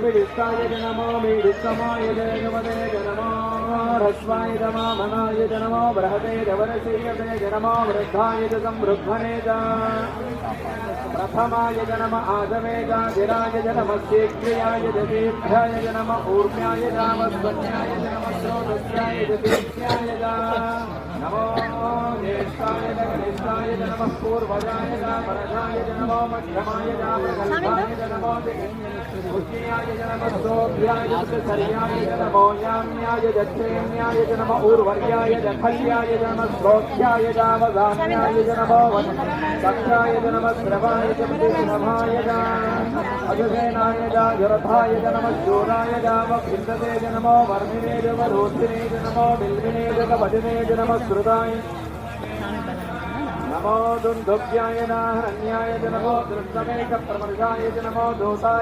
त्रिविष्टाय नमो मीडिस्तमाय जगवदे नमो ह्रस्वाय नमो मनाय नमो बृहते जवरसीयते नमो वृद्धाय संवृद्धने च प्रथमाय नम आदमे धिराय नमः शीघ्रियाय दीर्घाय नमः ऊर्म्याय वस्वन्याय नमः स्रोतस्याय दीर्घ्याय नमो ज्येष्ठाय कनिष्ठाय नमः पूर्वजाय परजाय नमो मध्यमाय प्रगल्भाय नमो उज्जयाय नमः सोभ्याय सर्याय नमो याम्याय दक्षिण्याय नमः ऊर्वर्याय खल्याय नमः श्रोत्याय वदान्याय नमो दक्षाय नमः श्रवाय नभाय अजसेनाय जरथाय नमः शूराय विन्दते नमो वर्मिने रोधिने नमो बिल्विने भजने नमः श्रुताय नमो दुन्दुभ्याय नाहरण्याय नमो दृष्टमेक प्रमर्शाय नमो दोषाय